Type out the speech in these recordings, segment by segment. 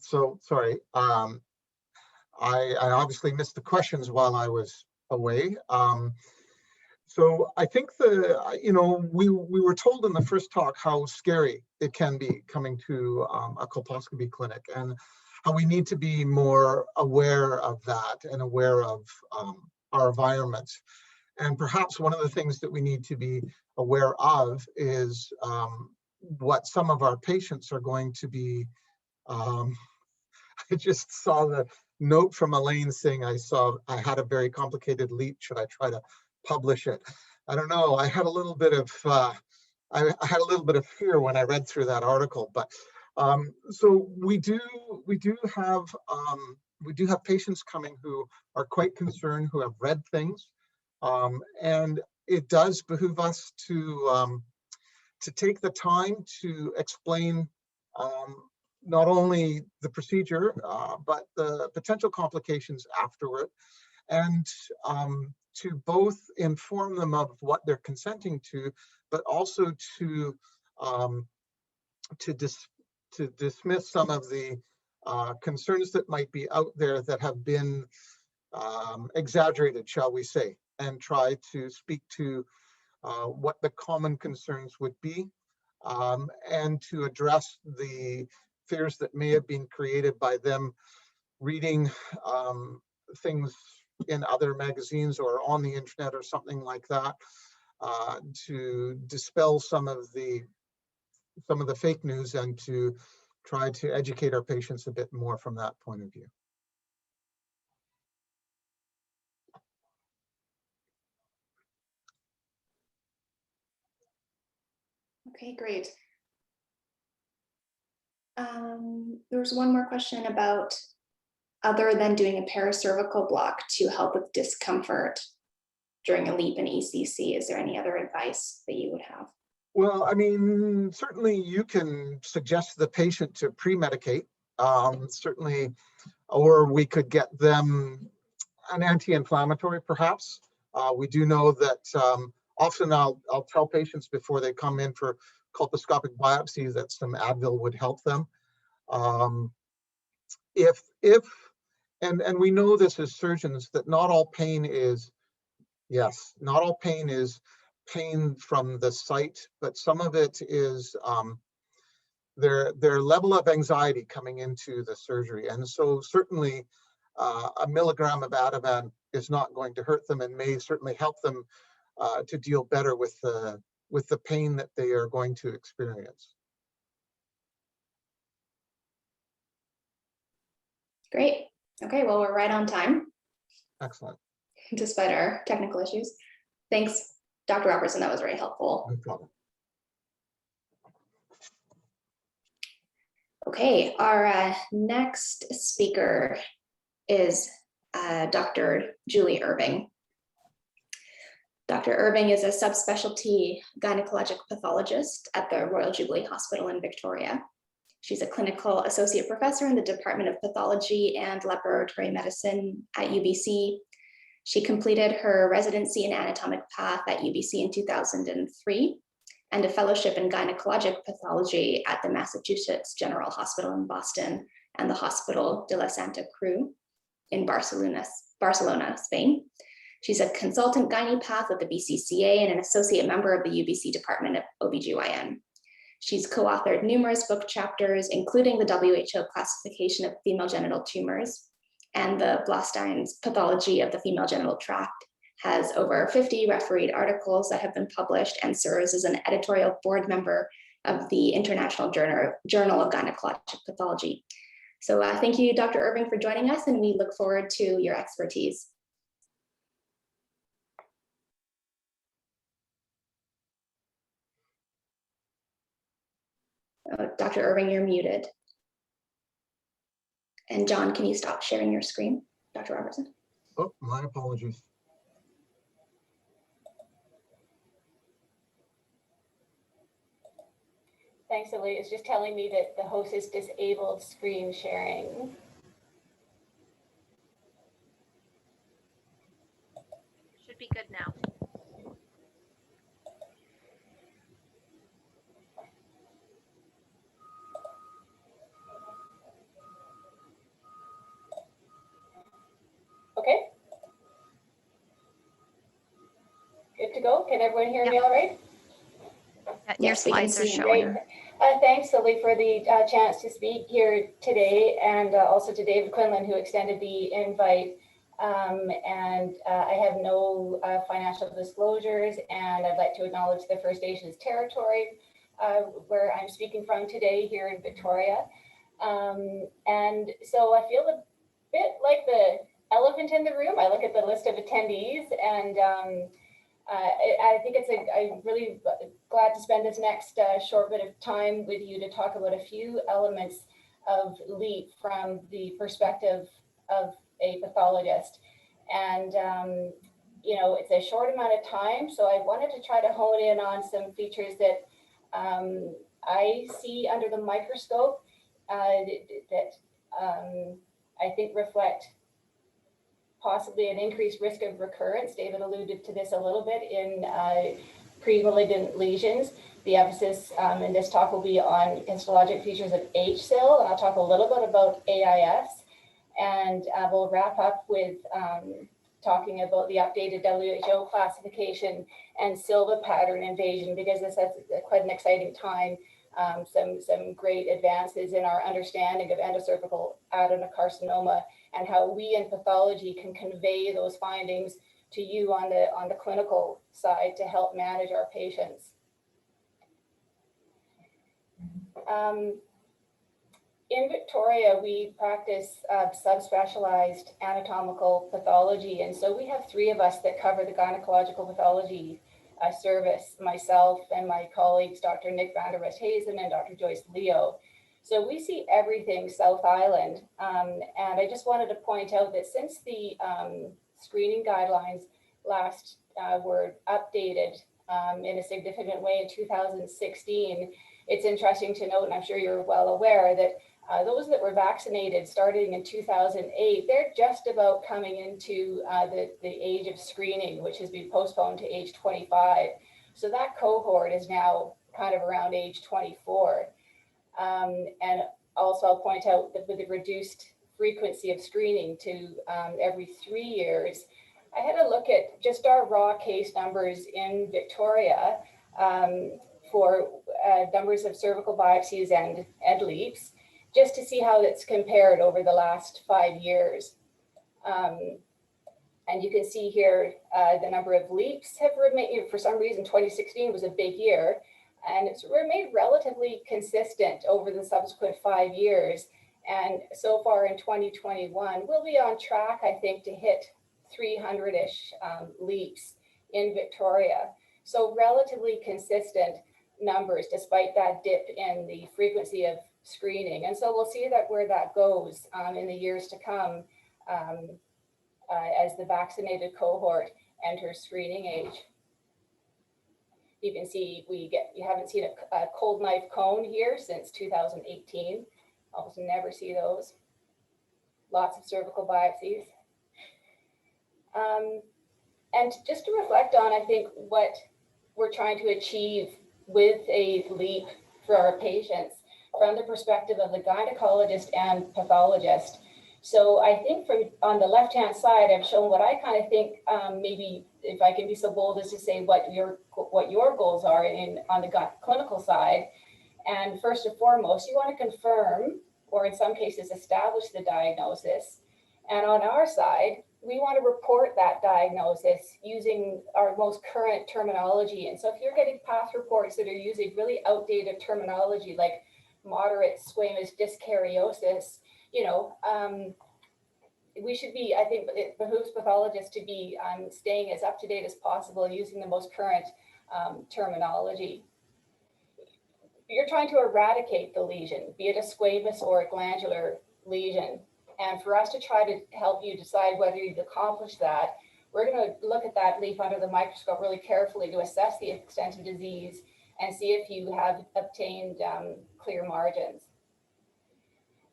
So sorry. I obviously missed the questions while I was away. So I think we were told in the first talk how scary it can be coming to a colposcopy clinic, and how we need to be more aware of that and aware of our environment. And perhaps one of the things that we need to be aware of is what some of our patients are going to be. I just saw the note from Elaine saying I had a very complicated LEEP. Should I try to publish it? I don't know. I had a little bit of I had a little bit of fear when I read through that article. But so we do have patients coming who are quite concerned, who have read things, and it does behoove us to take the time to explain not only the procedure, but the potential complications afterward, and to both inform them of what they're consenting to, but also to dismiss some of the concerns that might be out there that have been exaggerated, shall we say, and try to speak to what the common concerns would be, and to address the fears that may have been created by them reading things in other magazines or on the internet or something like that, to dispel some of the fake news and to try to educate our patients a bit more from that point of view. Okay, great. There's one more question about, other than doing a paracervical block to help with discomfort during a LEEP and ECC, is there any other advice that you would have? Well, I mean, certainly you can suggest the patient to pre-medicate, certainly, or we could get them an anti-inflammatory perhaps. We do know that often I'll tell patients before they come in for colposcopic biopsy that some Advil would help them. And we know this as surgeons, that not all pain is pain from the site, but some of it is their level of anxiety coming into the surgery. And so certainly a milligram of Ativan is not going to hurt them, and may certainly help them to deal better with the pain that they are going to experience. Great. Okay, well, we're right on time. Excellent. Despite our technical issues. Thanks, Dr. Robertson. That was very helpful. No problem. Okay, our next speaker is Dr. Julie Irving. Dr. Irving is a subspecialty gynecologic pathologist at the Royal Jubilee Hospital in Victoria. She's a clinical associate professor in the Department of Pathology and Laboratory Medicine at UBC. She completed her residency in anatomic path at UBC in 2003 and a fellowship in gynecologic pathology at the Massachusetts General Hospital in Boston and the Hospital de la Santa Cruz in Barcelona, Spain. She's a consultant gynepath with the BCCA and an associate member of the UBC Department of OBGYN. She's co-authored numerous book chapters, including the WHO classification of female genital tumors and the Blostein's pathology of the female genital tract, has over 50 refereed articles that have been published, and serves as an editorial board member of the International Journal of Gynecologic Pathology. So thank you, Dr. Irving, for joining us, and we look forward to your expertise. Dr. Irving, you're muted. And John, can you stop sharing your screen, Dr. Robertson? Oh, my apologies. Thanks, Ellie. It's just telling me that the host has disabled screen sharing. Should be good now. go? Can everyone hear me Yep. all right? Yeah, your Yes, we can slides are see you. Great. showing. Thanks, Lily, for the chance to speak here today, and also to David Quinlan, who extended the invite. I have no financial disclosures, and I'd like to acknowledge the First Nations territory where I'm speaking from today here in Victoria. And so I feel a bit like the elephant in the room. I look at the list of attendees, and I think I'm really glad to spend this next short bit of time with you to talk about a few elements of LEEP from the perspective of a pathologist. And, you know, it's a short amount of time, so I wanted to try to hone in on some features that I see under the microscope that I think reflect possibly an increased risk of recurrence. David alluded to this a little bit in pre-malignant lesions. The emphasis in this talk will be on histologic features of HSIL, and I'll talk a little bit about AIS, and we'll wrap up with talking about the updated WHO classification and SILVA pattern invasion, because this is quite an exciting time. Some great advances in our understanding of endocervical adenocarcinoma and how we in pathology can convey those findings to you on the clinical side to help manage our patients. In Victoria, we practice subspecialized anatomical pathology, and so we have three of us that cover the gynecological pathology service, myself and my colleagues, Dr. Nick van der Westhuizen and Dr. Joyce Leo. So we see everything South Island, and I just wanted to point out that since the screening guidelines last were updated in a significant way in 2016, it's interesting to note, and I'm sure you're well aware, that those that were vaccinated starting in 2008, they're just about coming into the age of screening, which has been postponed to age 25. So that cohort is now kind of around age 24. And also I'll point out that with the reduced frequency of screening to every 3 years, I had a look at just our raw case numbers in Victoria for numbers of cervical biopsies and LEEPs, just to see how that's compared over the last 5 years. And you can see here the number of LEEPs have remained, for some reason 2016 was a big year, and it's remained relatively consistent over the subsequent 5 years. And so far in 2021, we'll be on track, I think, to hit 300-ish LEEPs in Victoria. So relatively consistent numbers, despite that dip in the frequency of screening. And so we'll see that where that goes in the years to come as the vaccinated cohort enters screening age. You can see you haven't seen a cold knife cone here since 2018. Almost never see those. Lots of cervical biopsies. And just to reflect on, I think, what we're trying to achieve with a LEEP for our patients from the perspective of the gynecologist and pathologist. So I think on the left-hand side, I've shown what I kind of think, maybe if I can be so bold as to say what your goals are on the clinical side. And first and foremost, you want to confirm, or in some cases, establish the diagnosis. And on our side, we want to report that diagnosis using our most current terminology. And so if you're getting path reports that are using really outdated terminology like moderate squamous dyskaryosis, you know, we should be, I think it behooves pathologists to be staying as up to date as possible using the most current terminology. You're trying to eradicate the lesion, be it a squamous or a glandular lesion. And for us to try to help you decide whether you've accomplished that, we're going to look at that leaf under the microscope really carefully to assess the extent of disease and see if you have obtained clear margins.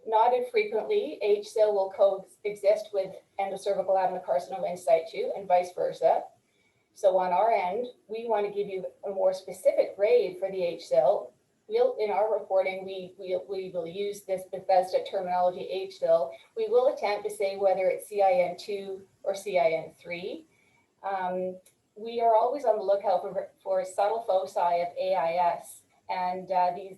Not infrequently, HSIL will coexist with endocervical adenocarcinoma in situ and vice versa. So on our end, we want to give you a more specific grade for the HSIL. In our reporting, we will use this Bethesda terminology HSIL. We will attempt to say whether it's CIN2 or CIN3. we are always on the lookout for subtle foci of AIS, and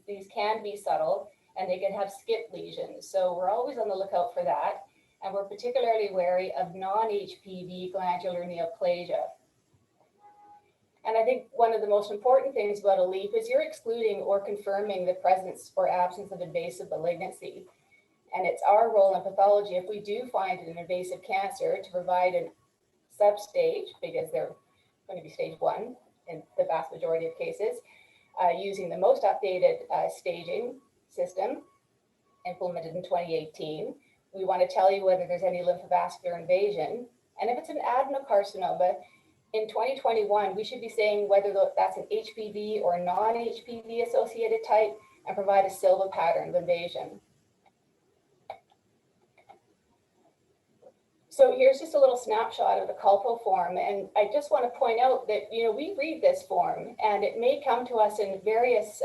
these can be subtle, and they can have skip lesions. So we're always on the lookout for that, and we're particularly wary of non-HPV glandular neoplasia. And I think one of the most important things about a LEEP is you're excluding or confirming the presence or absence of invasive malignancy. And it's our role in pathology, if we do find an invasive cancer, to provide a substage, because they're going to be stage 1 in the vast majority of cases, using the most updated staging system implemented in 2018. We want to tell you whether there's any lymphovascular invasion. And if it's an adenocarcinoma, in 2021, we should be saying whether that's an HPV or non-HPV associated type, and provide a Silva pattern of invasion. So here's just a little snapshot of the Colpo form. And I just want to point out that, you know, we read this form and it may come to us in various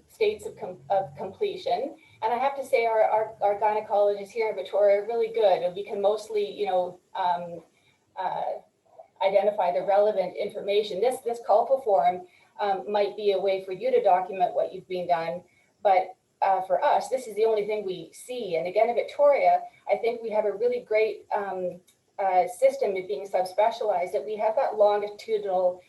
states of completion. And I have to say our gynecologists here in Victoria are really good. And we can mostly, you know, identify the relevant information. This Colpo form might be a way for you to document what you've been done, but for us, this is the only thing we see. And again, in Victoria, I think we have a really great system of being subspecialized, that we have that longitudinal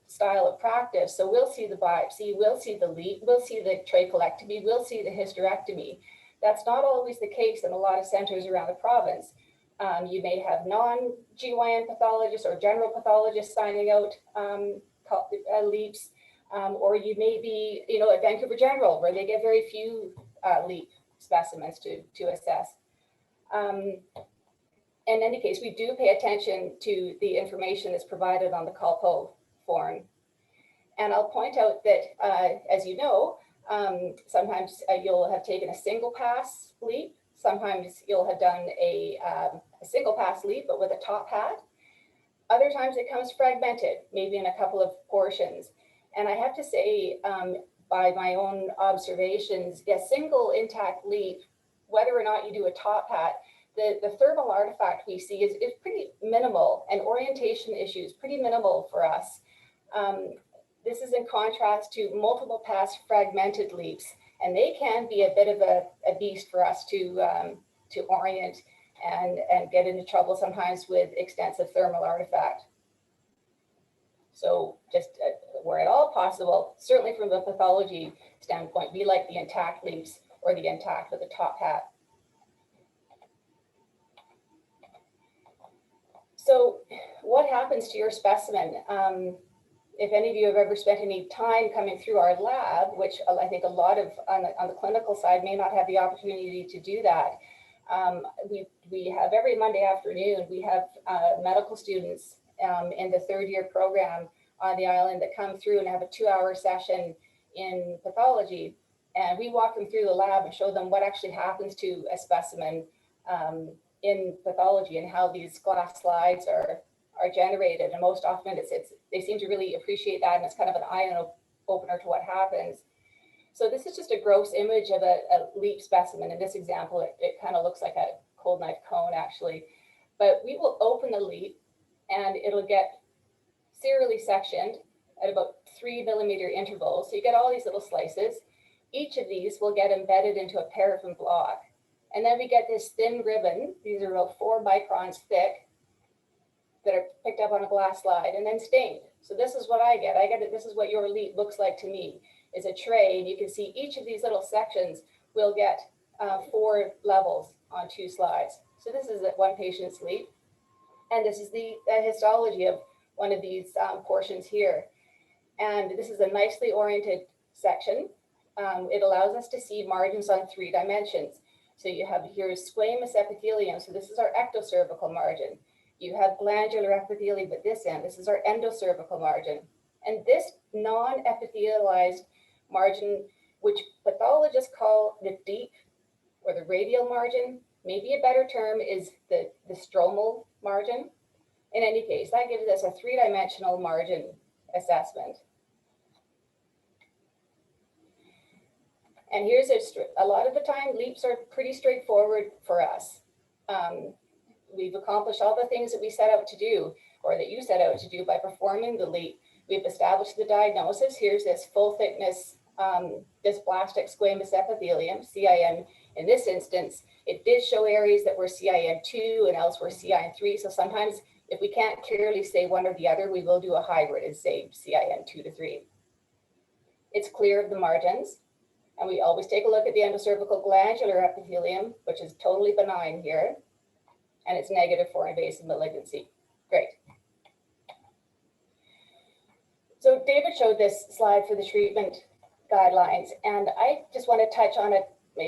style of practice. So we'll see the biopsy, we'll see the LEEP, we'll see the trachelectomy, we'll see the hysterectomy. That's not always the case in a lot of centers around the province. You may have non-GYN pathologists or general pathologists signing out LEEPs, or you may be, you know, at Vancouver General, where they get very few LEEP specimens to assess. In any case, we do pay attention to the information that's provided on the Colpo form. And I'll point out that, as you know, sometimes you'll have taken a single pass LEEP. Sometimes you'll have done a single pass LEEP, but with a top hat. Other times it comes fragmented, maybe in a couple of portions. And I have to say, by my own observations, a single intact LEEP, whether or not you do a top hat, the thermal artifact we see is pretty minimal, and orientation issues pretty minimal for us. This is in contrast to multiple pass fragmented LEEPs, and they can be a bit of a beast for us to orient and get into trouble sometimes with extensive thermal artifact. So just where at all possible, certainly from a pathology standpoint, we like the intact LEEPs or the intact with a top hat. So what happens to your specimen? If any of you have ever spent any time coming through our lab, which I think a lot of on the clinical side may not have the opportunity to do that, we have every Monday afternoon, we have medical students in the 3rd year program on the island that come through and have a 2-hour session in pathology. And we walk them through the lab and show them what actually happens to a specimen in pathology and how these glass slides are generated. And most often they seem to really appreciate that, and it's kind of an eye opener to what happens. So this is just a gross image of a LEEP specimen. In this example, it kind of looks like a cold knife cone actually, but we will open the LEEP and it'll get serially sectioned at about 3 millimeter intervals. So you get all these little slices. Each of these will get embedded into a paraffin block. And then we get this thin ribbon. These are about 4 microns thick that are picked up on a glass slide and then stained. So this is what I get. This is what your LEEP looks like to me, is a tray. And you can see each of these little sections will get 4 levels on 2 slides. So this is one patient's LEEP. And this is the histology of one of these portions here. And this is a nicely oriented section. It allows us to see margins on 3 dimensions. So you have here squamous epithelium. So this is our ectocervical margin. You have glandular epithelium at this end. This is our endocervical margin. And this non-epithelialized margin, which pathologists call the deep or the radial margin, maybe a better term is the stromal margin. In any case, that gives us a 3-dimensional margin assessment. And here's a lot of the time, LEEPs are pretty straightforward for us. we've accomplished all the things that we set out to do, or that you set out to do by performing the LEEP. We've established the diagnosis. Here's this full thickness dysplastic squamous epithelium, CIN. In this instance, it did show areas that were CIN2 and elsewhere CIN3. So sometimes if we can't clearly say one or the other, we will do a hybrid and say CIN2 to 3. It's clear of the margins. And we always take a look at the endocervical glandular epithelium, which is totally benign here. And it's negative for invasive malignancy. Great. So David showed this slide for the treatment guidelines, and I just want to touch on it,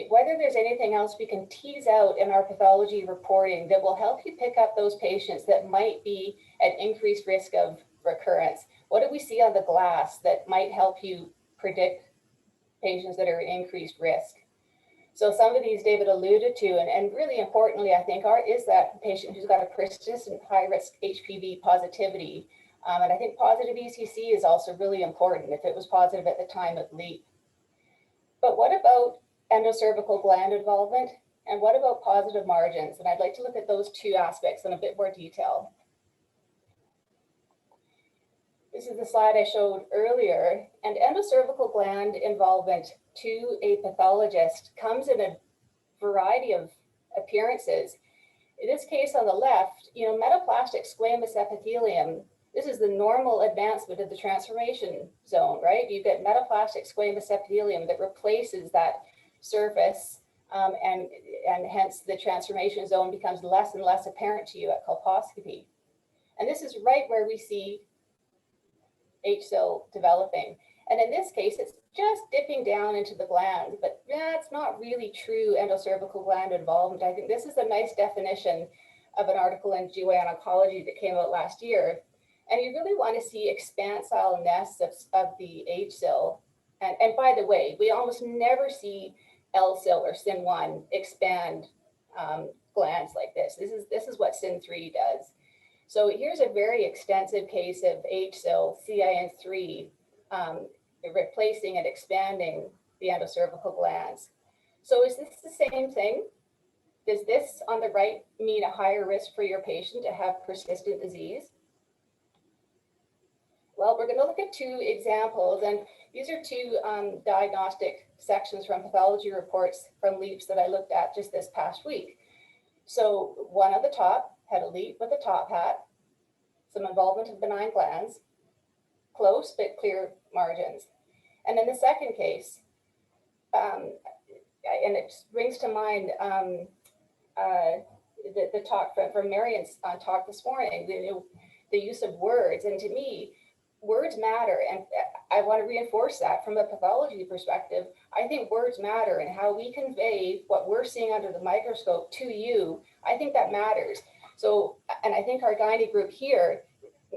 whether there's anything else we can tease out in our pathology reporting that will help you pick up those patients that might be at increased risk of recurrence. What do we see on the glass that might help you predict patients that are at increased risk? So some of these David alluded to, and really importantly, I think, is that patient who's got a persistent high-risk HPV positivity. And I think positive ECC is also really important if it was positive at the time of LEEP. But what about endocervical gland involvement? And what about positive margins? And I'd like to look at those two aspects in a bit more detail. This is the slide I showed earlier, and endocervical gland involvement to a pathologist comes in a variety of appearances. In this case on the left, metaplastic squamous epithelium. This is the normal advancement of the transformation zone, right? You get metaplastic squamous epithelium that replaces that surface, and hence the transformation zone becomes less and less apparent to you at colposcopy. And this is right where we see HSIL developing. And in this case, it's just dipping down into the gland, but that's not really true endocervical gland involvement. I think this is a nice definition of an article in GYN Oncology that came out last year. And you really want to see expansile nests of the HSIL. And by the way, we almost never see LSIL or SIN1 expand glands like this. This is what SIN3 does. So here's a very extensive case of HSIL, CIN3, replacing and expanding the endocervical glands. So is this the same thing? Does this on the right mean a higher risk for your patient to have persistent disease? Well, we're going to look at two examples, and these are two diagnostic sections from pathology reports from LEEPs that I looked at just this past week. So one on the top had a LEEP with a top hat, some involvement of benign glands, close but clear margins. And in the second case, and it brings to mind the talk from Marion's talk this morning, the use of words. And to me, words matter. And I want to reinforce that from a pathology perspective. I think words matter, and how we convey what we're seeing under the microscope to you, I think that matters. So, and I think our gynae group here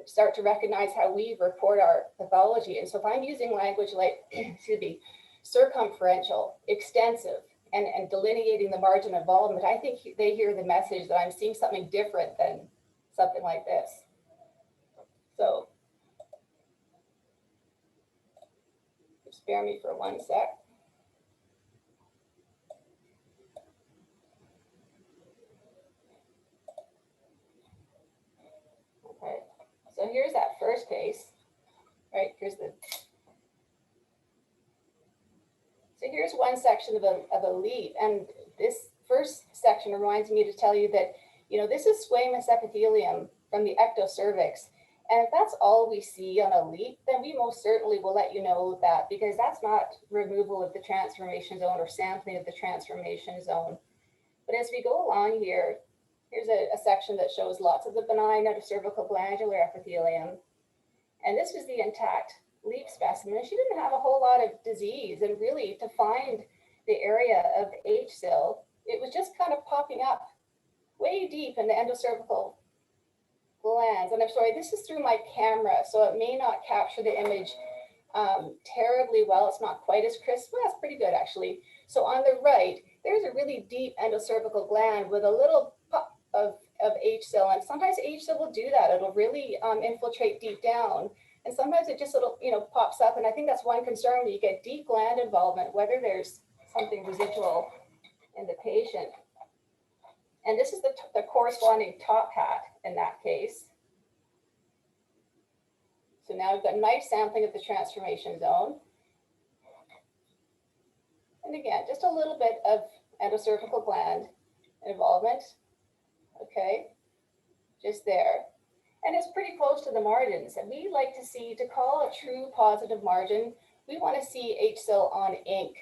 start to recognize how we report our pathology. And so if I'm using language like, excuse me, circumferential, extensive, and delineating the margin of involvement, I think they hear the message that I'm seeing something different than something like this. So spare me for 1 sec. Okay, so here's that first case, right? So here's one section of a LEEP, and this first section reminds me to tell you that, this is squamous epithelium from the ectocervix. And if that's all we see on a LEEP, then we most certainly will let you know that, because that's not removal of the transformation zone or sampling of the transformation zone. But as we go along here, here's a section that shows lots of the benign endocervical glandular epithelium. And this was the intact LEEP specimen. She didn't have a whole lot of disease. And really, to find the area of HSIL, it was just kind of popping up way deep in the endocervical glands. And I'm sorry, this is through my camera, so it may not capture the image terribly well. It's not quite as crisp. Well, that's pretty good, actually. So on the right, there's a really deep endocervical gland with a little pop of HSIL. And sometimes HSIL will do that. It'll really infiltrate deep down. And sometimes it just pops up. And I think that's one concern when you get deep gland involvement, whether there's something residual in the patient. And this is the corresponding top hat in that case. So now we've got nice sampling of the transformation zone. And again, just a little bit of endocervical gland involvement. Okay, just there. And it's pretty close to the margins. And we like to see, to call a true positive margin, we want to see H-cell on ink.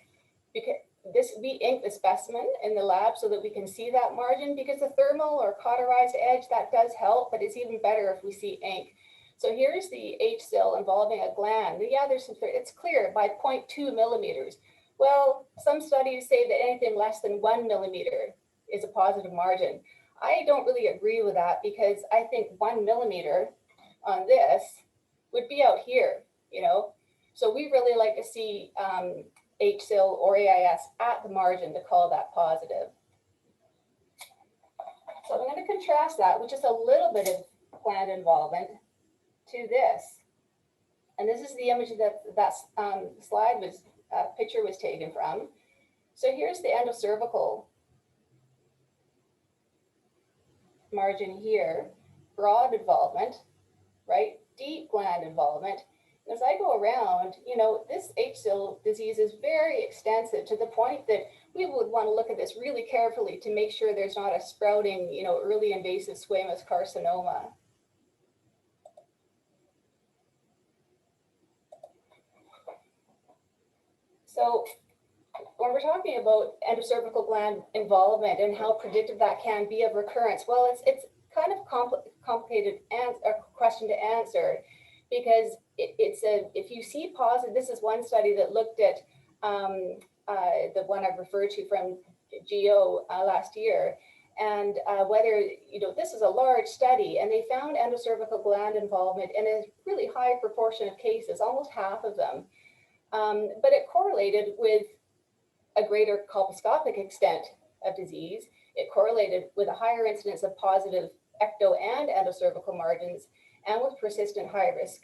Because we ink the specimen in the lab so that we can see that margin, because the thermal or cauterized edge, that does help, but it's even better if we see ink. So here's the H-cell involving a gland. Yeah, it's clear by 0.2 millimeters. Well, some studies say that anything less than 1 millimeter is a positive margin. I don't really agree with that, because I think 1 millimeter on this would be out here, you know? So we really like to see H-cell or AIS at the margin to call that positive. So I'm going to contrast that with just a little bit of gland involvement to this. And this is the image that slide was, picture was taken from. So here's the endocervical margin here, broad involvement, right? Deep gland involvement. As I go around, you know, this H-cell disease is very extensive to the point that we would want to look at this really carefully to make sure there's not a sprouting, you know, early invasive squamous carcinoma. So when we're talking about endocervical gland involvement and how predictive that can be of recurrence, well, it's kind of complicated question to answer, because if you see positive, this is one study that looked at the one I've referred to from GEO last year, and whether, you know, this is a large study, and they found endocervical gland involvement in a really high proportion of cases, almost half of them. But it correlated with a greater colposcopic extent of disease. It correlated with a higher incidence of positive ecto and endocervical margins, and with persistent high-risk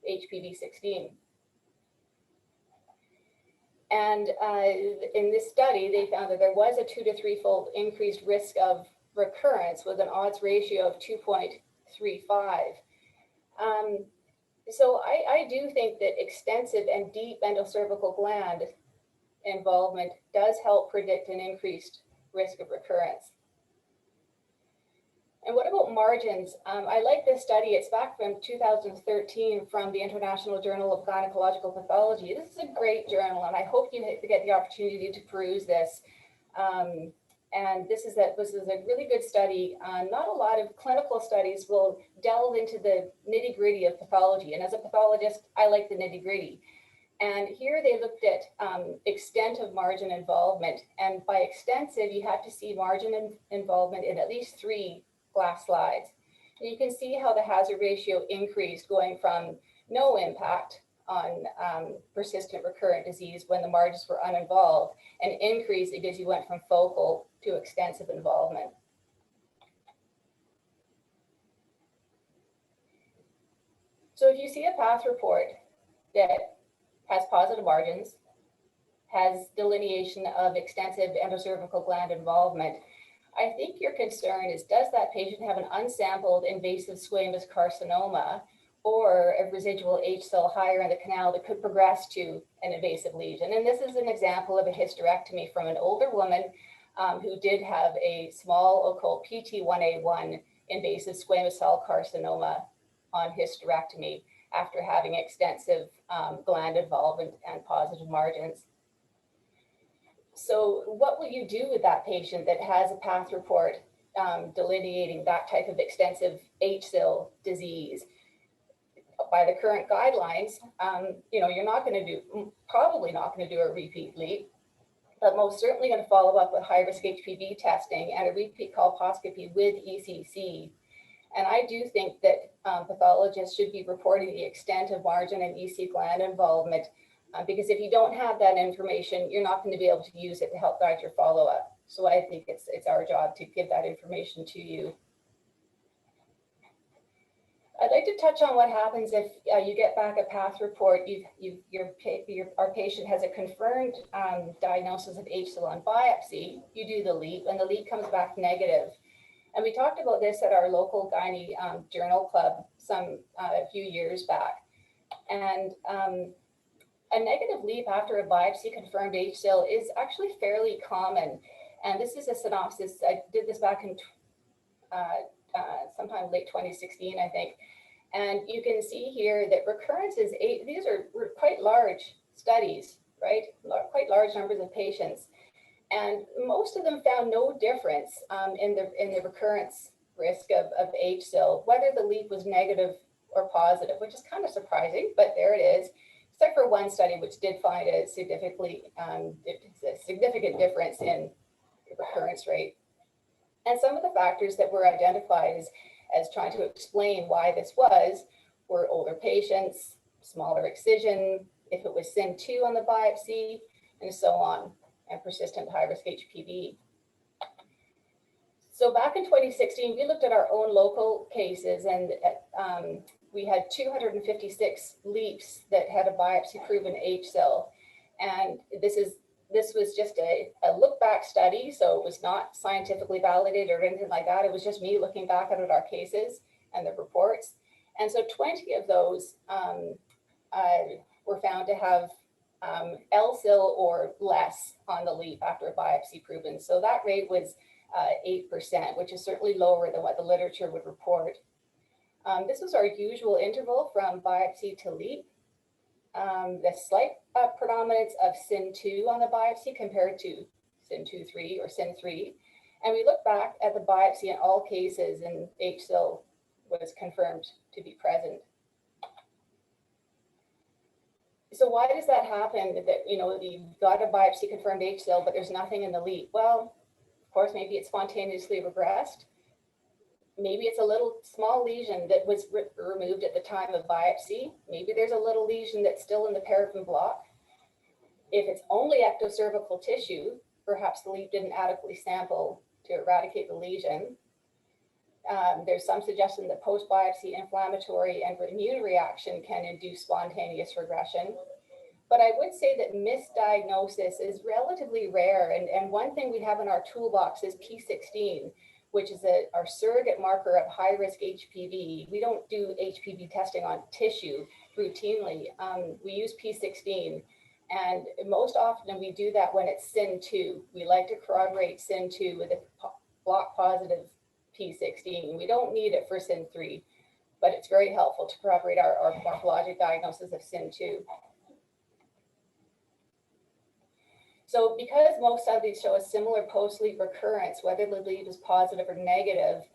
HPV-16. And in this study, they found that there was a 2 to 3-fold increased risk of recurrence with an odds ratio of 2.35. So I do think that extensive and deep endocervical gland involvement does help predict an increased risk of recurrence. And what about margins? I like this study. It's back from 2013 from the International Journal of Gynecological Pathology. This is a great journal, and I hope you get the opportunity to peruse this. And this is a really good study. Not a lot of clinical studies will delve into the nitty-gritty of pathology. And as a pathologist, I like the nitty-gritty. And here they looked at extent of margin involvement. And by extensive, you have to see margin involvement in at least 3 glass slides. And you can see how the hazard ratio increased, going from no impact on persistent recurrent disease when the margins were uninvolved, and increased because you went from focal to extensive involvement. So if you see a path report that has positive margins, has delineation of extensive endocervical gland involvement, I think your concern is, does that patient have an unsampled invasive squamous carcinoma or a residual H-cell higher in the canal that could progress to an invasive lesion? And this is an example of a hysterectomy from an older woman who did have a small occult PT1A1 invasive squamous cell carcinoma on hysterectomy after having extensive gland involvement and positive margins. So what will you do with that patient that has a path report delineating that type of extensive H-cell disease? By the current guidelines, you know, you're not going to do, probably not going to do a repeat LEEP, but most certainly going to follow up with high-risk HPV testing and a repeat colposcopy with ECC. And I do think that pathologists should be reporting the extent of margin and EC gland involvement, because if you don't have that information, you're not going to be able to use it to help guide your follow-up. So I think it's our job to give that information to you. I'd like to touch on what happens if you get back a path report, our patient has a confirmed diagnosis of HSIL on biopsy, you do the LEEP, and the LEEP comes back negative. And we talked about this at our local gynae journal club a few years back. And a negative LEEP after a biopsy confirmed HSIL is actually fairly common. And this is a synopsis. I did this back in sometime late 2016, I think. And you can see here that recurrence is these are quite large studies, right? Quite large numbers of patients. And most of them found no difference in the recurrence risk of HSIL, whether the LEEP was negative or positive, which is kind of surprising, but there it is, except for one study which did find a significant difference in recurrence rate. And some of the factors that were identified as trying to explain why this were older patients, smaller excision, if it was SIN2 on the biopsy, and so on, and persistent high-risk HPV. So back in 2016, we looked at our own local cases, and we had 256 LEEPs that had a biopsy-proven HSIL. And this was just a look-back study, so it was not scientifically validated or anything like that. It was just me looking back at our cases and the reports. And so 20 of those were found to have LSIL or less on the LEEP after a biopsy proven. So that rate was 8%, which is certainly lower than what the literature would report. This was our usual interval from biopsy to LEEP. The slight predominance of SIN2 on the biopsy compared to SIN2-3 or SIN3. And we look back at the biopsy in all cases, and HSIL was confirmed to be present. So why does that happen, that you've got a biopsy confirmed HSIL, but there's nothing in the LEEP? Well, of course, maybe it spontaneously regressed. Maybe it's a little small lesion that was removed at the time of biopsy. Maybe there's a little lesion that's still in the paraffin block. If it's only ectocervical tissue, perhaps the LEEP didn't adequately sample to eradicate the lesion. There's some suggestion that post-biopsy inflammatory and immune reaction can induce spontaneous regression. But I would say that misdiagnosis is relatively rare. And one thing we have in our toolbox is P16, which is our surrogate marker of high-risk HPV. We don't do HPV testing on tissue routinely. We use P16. And most often we do that when it's SIN2. We like to corroborate SIN2 with a block positive P16. We don't need it for SIN3, but it's very helpful to corroborate our morphologic diagnosis of SIN2. So because most studies show a similar post-LEEP recurrence, whether the LEEP is positive or negative,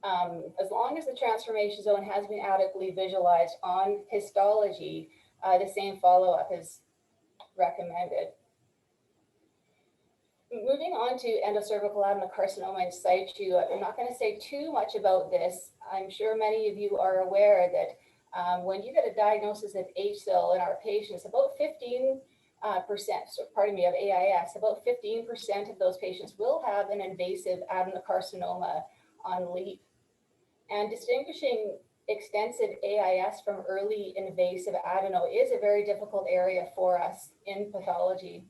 as long as the transformation zone has been adequately visualized on histology, the same follow-up is recommended. Moving on to endocervical adenocarcinoma in situ, I'm not going to say too much about this. I'm sure many of you are aware that when you get a diagnosis of HSIL in our patients, about 15% of AIS, about 15% of those patients will have an invasive adenocarcinoma on LEEP. And distinguishing extensive AIS from early invasive adeno is a very difficult area for us in pathology.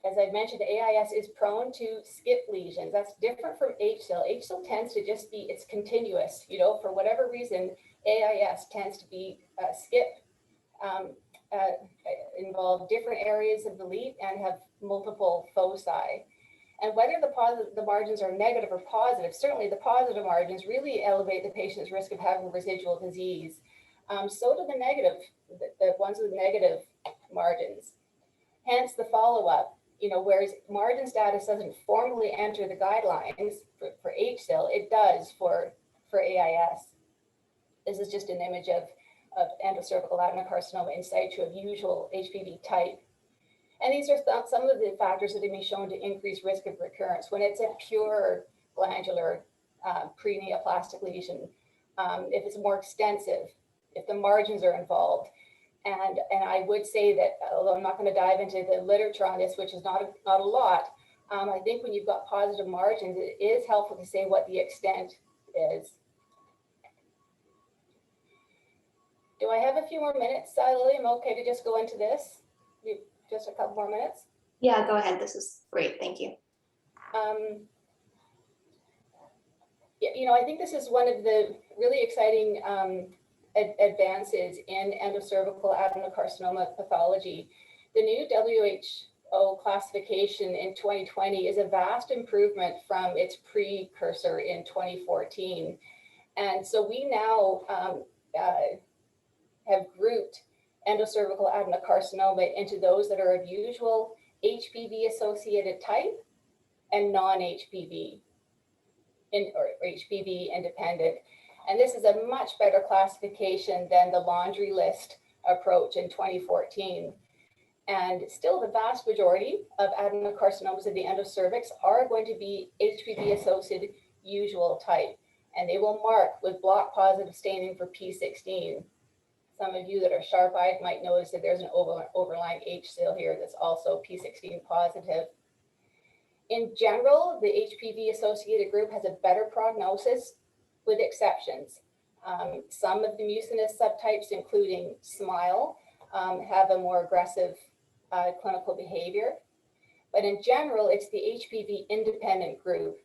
As I mentioned, AIS is prone to skip lesions. That's different from HSIL. HSIL tends to just be, it's continuous, for whatever reason, AIS tends to be skip, involve different areas of the LEEP and have multiple foci. And whether the margins are negative or positive, certainly the positive margins really elevate the patient's risk of having residual disease. So do the negative, the ones with negative margins. Hence the follow-up, whereas margin status doesn't formally enter the guidelines for HSIL, it does for AIS. This is just an image of endocervical adenocarcinoma in situ of usual HPV type. And these are some of the factors that have been shown to increase risk of recurrence when it's a pure glandular pre-neoplastic lesion, if it's more extensive, if the margins are involved. And I would say that, although I'm not going to dive into the literature on this, which is not a lot, I think when you've got positive margins, it is helpful to say what the extent is. Do I have a few more minutes, Lily? I'm okay to just go into this? Just a couple more minutes? Yeah, go ahead. This is great. Thank you. Yeah, I think this is one of the really exciting advances in endocervical adenocarcinoma pathology. The new WHO classification in 2020 is a vast improvement from its precursor in 2014. And so we now have grouped endocervical adenocarcinoma into those that are of usual HPV-associated type and non-HPV or HPV independent. And this is a much better classification than the laundry list approach in 2014. And still the vast majority of adenocarcinomas of the endocervix are going to be HPV-associated usual type, and they will mark with block positive staining for P16. Some of you that are sharp-eyed might notice that there's an overlying H cell here that's also P16 positive. In general, the HPV-associated group has a better prognosis with exceptions. Some of the mucinous subtypes, including SMILE, have a more aggressive clinical behavior. But in general, it's the HPV-independent group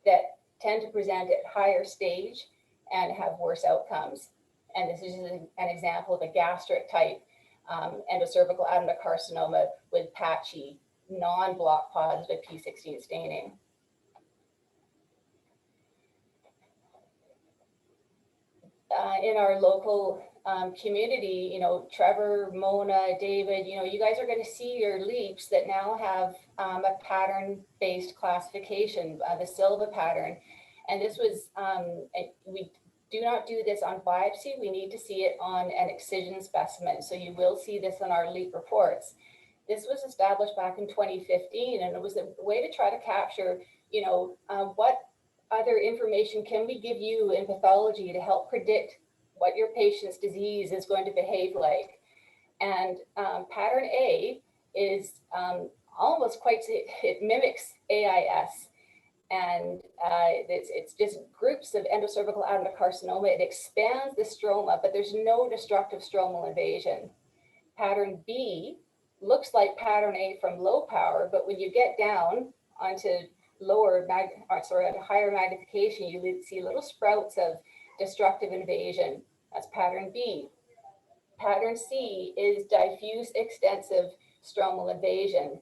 that tend to present at higher stage and have worse outcomes. And this is an example of a gastric type endocervical adenocarcinoma with patchy, non-block positive P16 staining. In our local community, Trevor, Mona, David, you guys are going to see your LEEPs that now have a pattern-based classification, the Silva pattern. And this was, we do not do this on biopsy. We need to see it on an excision specimen. So you will see this in our LEEP reports. This was established back in 2015, and it was a way to try to capture, what other information can we give you in pathology to help predict what your patient's disease is going to behave like. And pattern A is almost quite, it mimics AIS. And it's just groups of endocervical adenocarcinoma. It expands the stroma, but there's no destructive stromal invasion. Pattern B looks like pattern A from low power, but when you get down onto higher magnification, you see little sprouts of destructive invasion. That's pattern B. Pattern C is diffuse extensive stromal invasion.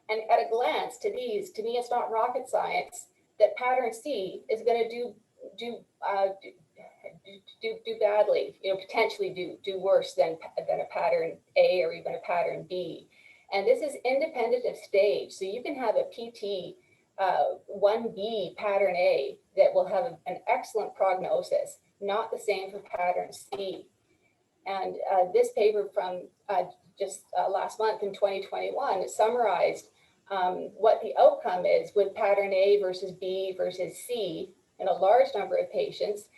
And at a glance to me, it's not rocket science that pattern C is going to do badly, potentially do worse than a pattern A or even a pattern B. And this is independent of stage. So you can have a PT 1B pattern A that will have an excellent prognosis, not the same for pattern C. And this paper from just last month in 2021 summarized what the outcome is with pattern A versus B versus C in a large number of patients,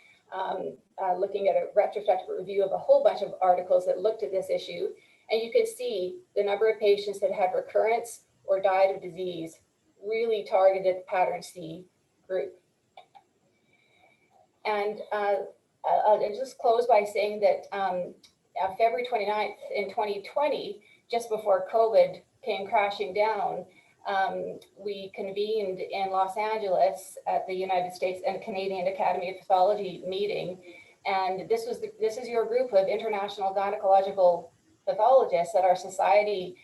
looking at a retrospective review of a whole bunch of articles that looked at this issue. And you can see the number of patients that had recurrence or died of disease really targeted the pattern C group. And I'll just close by saying that February 29th in 2020, just before COVID came crashing down, we convened in Los Angeles at the United States and Canadian Academy of Pathology meeting. And this is your group of international gynecological pathologists at our society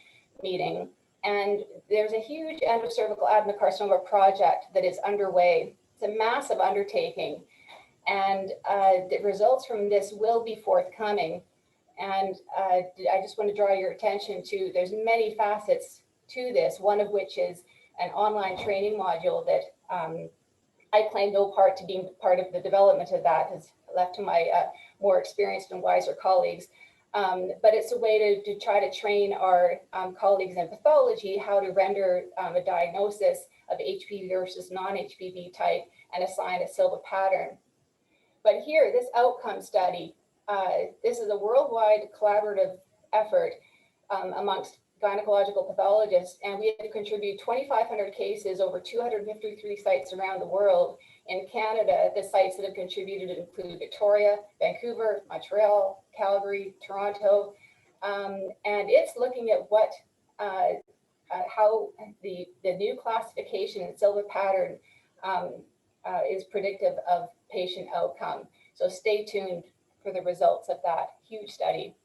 meeting. And there's a huge endocervical adenocarcinoma project that is underway. It's a massive undertaking. And the results from this will be forthcoming. And I just want to draw your attention to, there's many facets to this, one of which is an online training module that I claim no part to being part of the development of that, is left to my more experienced and wiser colleagues. But it's a way to try to train our colleagues in pathology how to render a diagnosis of HPV versus non-HPV type and assign a Silva pattern. But here, this outcome study, this is a worldwide collaborative effort amongst gynecological pathologists, and we had to contribute 2,500 cases over 253 sites around the world. In Canada, the sites that have contributed include Victoria, Vancouver, Montreal, Calgary, Toronto, and it's looking at what how the new classification and silver pattern is predictive of patient outcome. So stay tuned for the results of that huge study.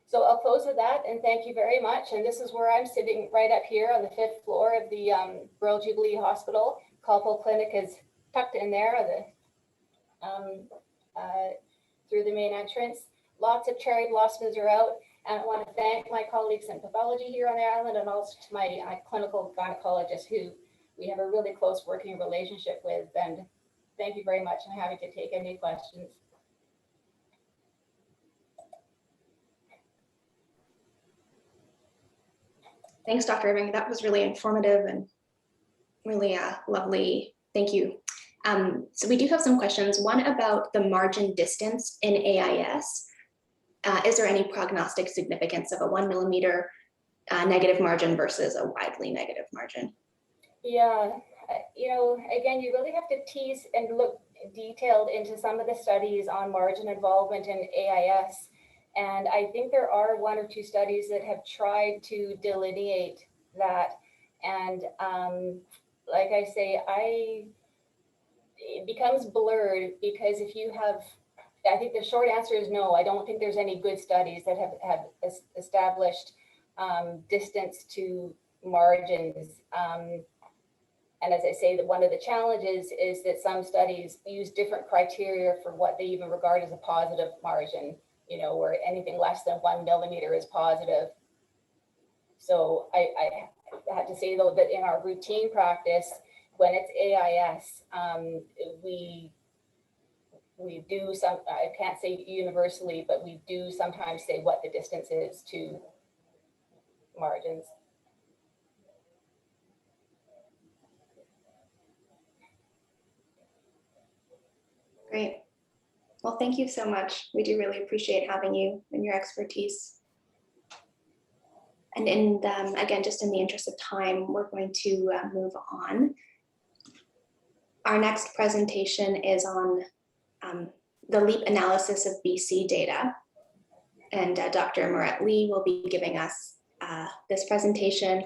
So I'll close with that, and thank you very much. And this is where I'm sitting, right up here on the 5th floor of the Royal Jubilee Hospital. Colpo Clinic is tucked in there through the main entrance. Lots of cherry blossoms are out. And I want to thank my colleagues in pathology here on the island, and also to my clinical gynecologist, who we have a really close working relationship with. And thank you very much. I'm happy to take any questions. Thanks, Dr. Irving. That was really informative and really lovely. Thank you. So we do have some questions. One about the margin distance in AIS. Is there any prognostic significance of a 1 millimeter negative margin versus a widely negative margin? Yeah, you know, again, you really have to tease and look detailed into some of the studies on margin involvement in AIS. And I think there are 1 or 2 studies that have tried to delineate that. And like I say, it becomes blurred, because if you have, I think the short answer is no. I don't think there's any good studies that have established distance to margins. And as I say, that one of the challenges is that some studies use different criteria for what they even regard as a positive margin, you know, where anything less than 1 millimeter is positive. So I have to say, though, that in our routine practice, when it's AIS, we do some, I can't say universally, but we do sometimes say what the distance is to margins. Great. Well, thank you so much. We do really appreciate having you and your expertise. And again, just in the interest of time, we're going to move on. Our next presentation is on the LEEP analysis of BC data. And Dr. Moret Lee will be giving us this presentation.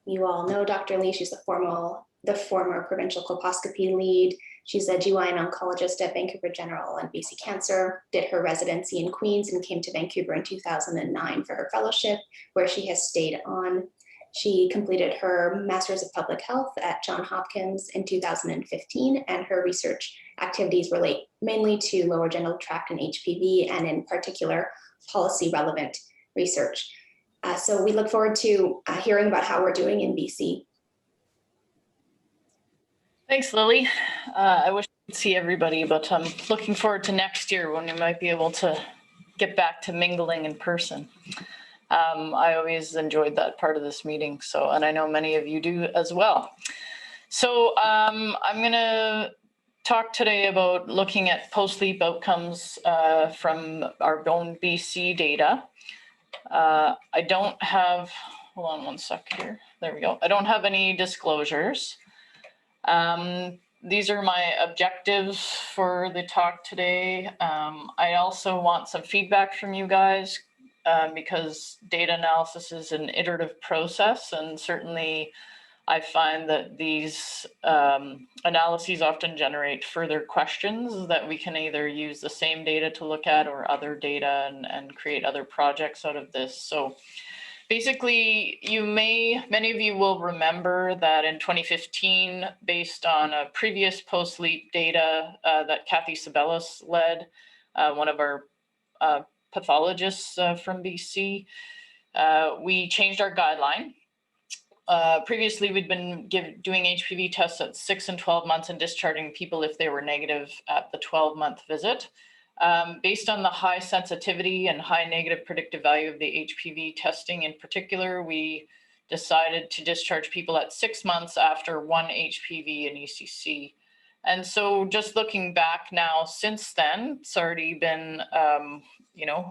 You all know Dr. Lee. She's the former provincial colposcopy lead. She's a GYN oncologist at Vancouver General and BC Cancer, did her residency in Queens and came to Vancouver in 2009 for her fellowship, where she has stayed on. She completed her Master's of Public Health at Johns Hopkins in 2015, and her research activities relate mainly to lower genital tract and HPV, and in particular, policy relevant research. So we look forward to hearing about how we're doing in BC. Thanks, Lily. I wish I could see everybody, but I'm looking forward to next year when we might be able to get back to mingling in person. I always enjoyed that part of this meeting, and I know many of you do as well. So I'm going to talk today about looking at post-LEEP outcomes from our own BC data. I don't have, hold on one sec here. There we go. I don't have any disclosures. These are my objectives for the talk today. I also want some feedback from you guys because data analysis is an iterative process, and certainly I find that these analyses often generate further questions that we can either use the same data to look at or other data and create other projects out of this. So basically, many of you will remember that in 2015, based on a previous post-LEEP data that Kathy Sabellis led, one of our pathologists from BC, we changed our guideline. Previously, we'd been doing HPV tests at 6 and 12 months and discharging people if they were negative at the 12-month visit. Based on the high sensitivity and high negative predictive value of the HPV testing in particular, we decided to discharge people at 6 months after 1 HPV and ECC. And so just looking back now since then, it's already been,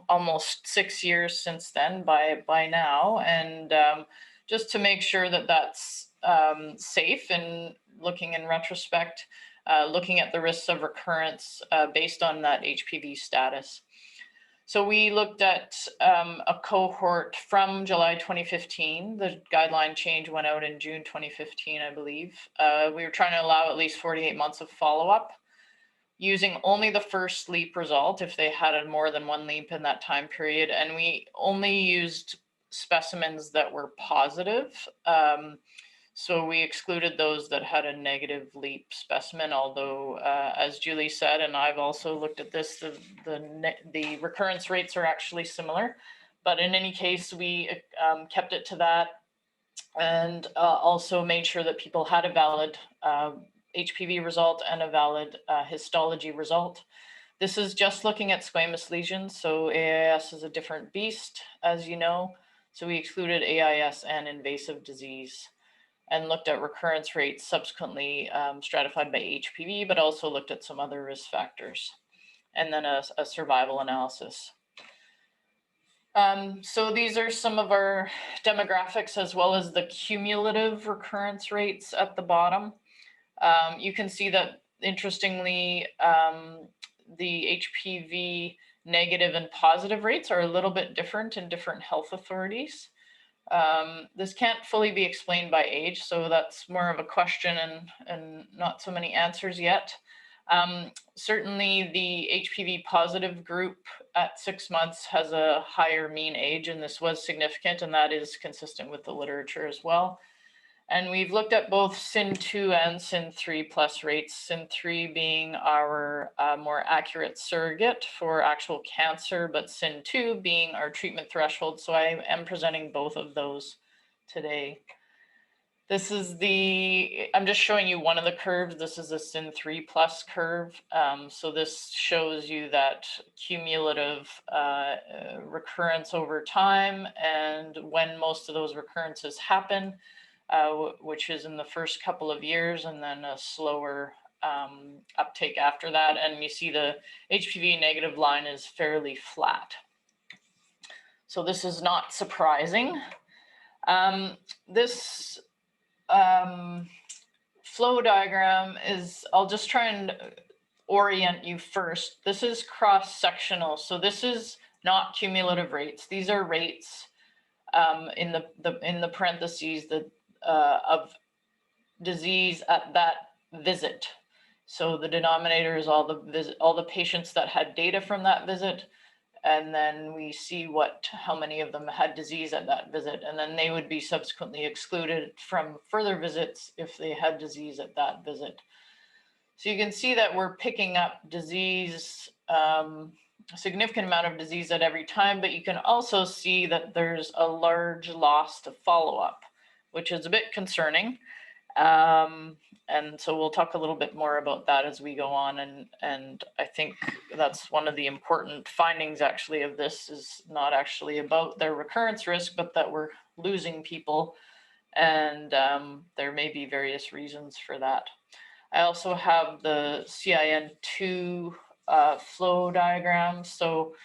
almost 6 years since then by now. And just to make sure that that's safe, and looking in retrospect, looking at the risks of recurrence based on that HPV status. So we looked at a cohort from July 2015. The guideline change went out in June 2015, I believe. We were trying to allow at least 48 months of follow-up using only the first LEEP result if they had more than one LEEP in that time period. And we only used specimens that were positive. So we excluded those that had a negative LEEP specimen, although as Julie said, and I've also looked at this, the recurrence rates are actually similar. But in any case, we kept it to that, and also made sure that people had a valid HPV result and a valid histology result. This is just looking at squamous lesions. So AIS is a different beast, as you know. So we excluded AIS and invasive disease, and looked at recurrence rates subsequently stratified by HPV, but also looked at some other risk factors, and then a survival analysis. So these are some of our demographics, as well as the cumulative recurrence rates at the bottom. You can see that, interestingly, the HPV negative and positive rates are a little bit different in different health authorities. This can't fully be explained by age, so that's more of a question and not so many answers yet. Certainly the HPV positive group at 6 months has a higher mean age, and this was significant, and that is consistent with the literature as well. And we've looked at both SYN2 and SYN3 plus rates, SYN3 being our more accurate surrogate for actual cancer, but SYN2 being our treatment threshold. So I am presenting both of those today. This is I'm just showing you one of the curves. This is a SYN3 plus curve. So this shows you that cumulative recurrence over time, and when most of those recurrences happen, which is in the first couple of years, and then a slower uptake after that. And you see the HPV negative line is fairly flat. So this is not surprising. This flow diagram is, I'll just try and orient you first. This is cross-sectional. So this is not cumulative rates. These are rates in the parentheses of disease at that visit. So the denominator is all the patients that had data from that visit, and then we see how many of them had disease at that visit, and then they would be subsequently excluded from further visits if they had disease at that visit. So you can see that we're picking up disease, a significant amount of disease at every time, but you can also see that there's a large loss to follow-up, which is a bit concerning. And so we'll talk a little bit more about that as we go on. And I think that's one of the important findings actually of this, is not actually about their recurrence risk, but that we're losing people. And there may be various reasons for that. I also have the CIN2 flow diagram. So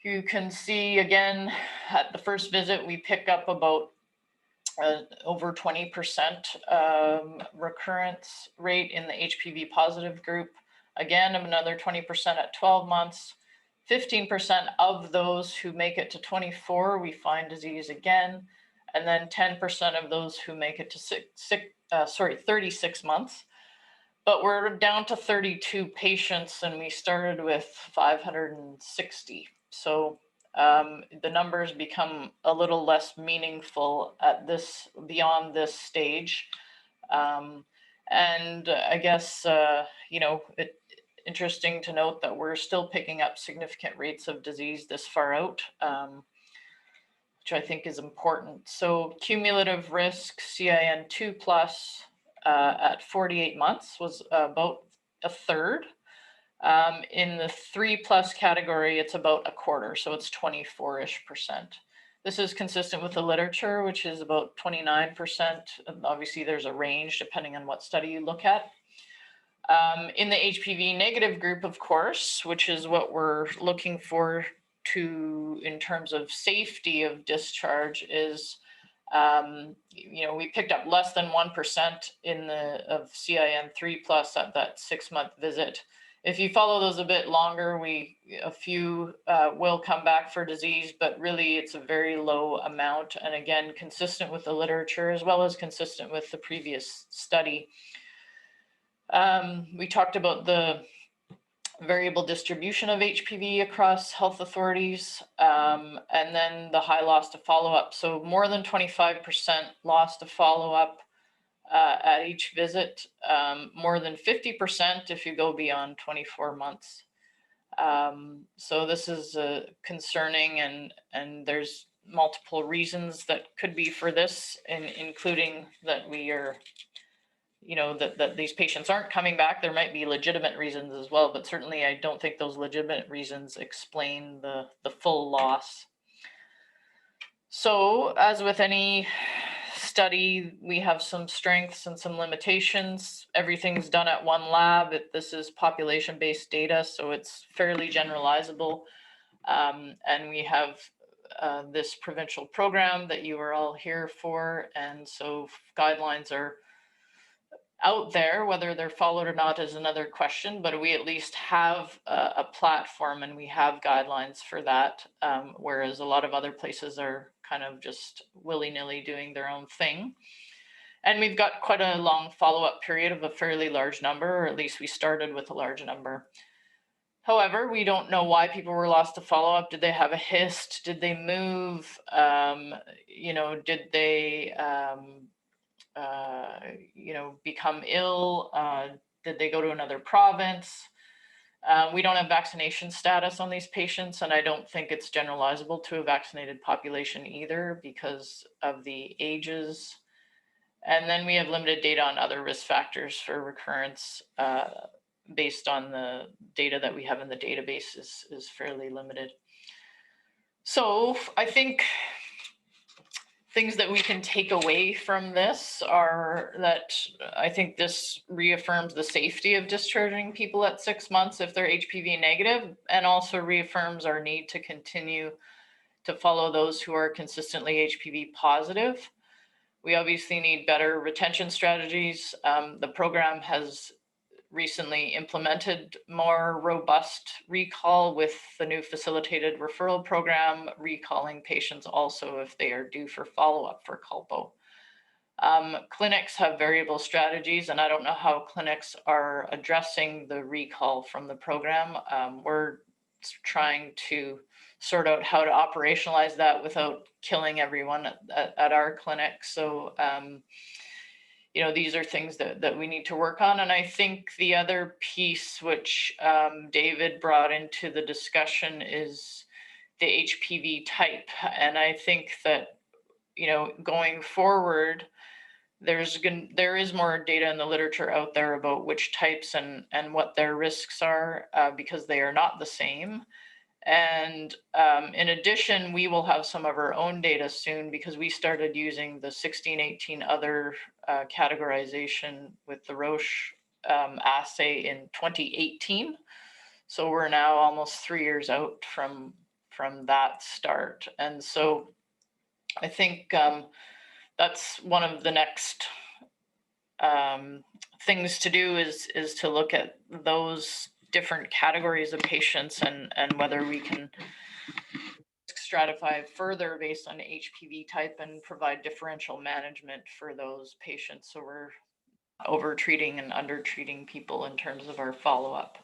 you can see, again, at the first visit, we pick up about over 20% recurrence rate in the HPV positive group. Again, another 20% at 12 months. 15% of those who make it to 24, we find disease again. And then 10% of those who make it to 36 months. But we're down to 32 patients, and we started with 560. So the numbers become a little less meaningful at beyond this stage. And I guess, interesting to note that we're still picking up significant rates of disease this far out, which I think is important. So cumulative risk, CIN2 plus at 48 months was about a third. In the 3+ category, it's about a quarter, so it's 24-ish%. This is consistent with the literature, which is about 29%. Obviously, there's a range depending on what study you look at. In the HPV negative group, of course, which is what we're looking for in terms of safety of discharge, is we picked up less than 1% of CIN3 plus at that 6-month visit. If you follow those a bit longer, a few will come back for disease, but really it's a very low amount. And again, consistent with the literature as well as consistent with the previous study. We talked about the variable distribution of HPV across health authorities, and then the high loss to follow-up. So more than 25% loss to follow-up at each visit, more than 50% if you go beyond 24 months. So this is concerning, and there's multiple reasons that could be for this, including that we are that these patients aren't coming back. There might be legitimate reasons as well, but certainly I don't think those legitimate reasons explain the full loss. So as with any study, we have some strengths and some limitations. Everything's done at one lab. This is population-based data, so it's fairly generalizable. And we have this provincial program that you are all here for, and so guidelines are out there. Whether they're followed or not is another question, but we at least have a platform and we have guidelines for that, whereas a lot of other places are kind of just willy-nilly doing their own thing. And we've got quite a long follow-up period of a fairly large number, or at least we started with a large number. However, we don't know why people were lost to follow-up. Did they have a hist? Did they move? Did they become ill? Did they go to another province? We don't have vaccination status on these patients, and I don't think it's generalizable to a vaccinated population either because of the ages. And then we have limited data on other risk factors for recurrence based on the data that we have in the database is fairly limited. So I think things that we can take away from this are that I think this reaffirms the safety of discharging people at 6 months if they're HPV negative, and also reaffirms our need to continue to follow those who are consistently HPV positive. We obviously need better retention strategies. The program has recently implemented more robust recall with the new facilitated referral program, recalling patients also if they are due for follow-up for Colpo. Clinics have variable strategies, and I don't know how clinics are addressing the recall from the program. We're trying to sort out how to operationalize that without killing everyone at our clinic. So these are things that we need to work on. And I think the other piece which David brought into the discussion is the HPV type. And I think that, going forward, there is more data in the literature out there about which types and what their risks are because they are not the same. And in addition, we will have some of our own data soon because we started using the 1618 other categorization with the Roche assay in 2018. So we're now almost 3 years out from that start. And so I think that's one of the next things to do is to look at those different categories of patients and whether we can stratify further based on HPV type and provide differential management for those patients. So we're over treating and under treating people in terms of our follow-up.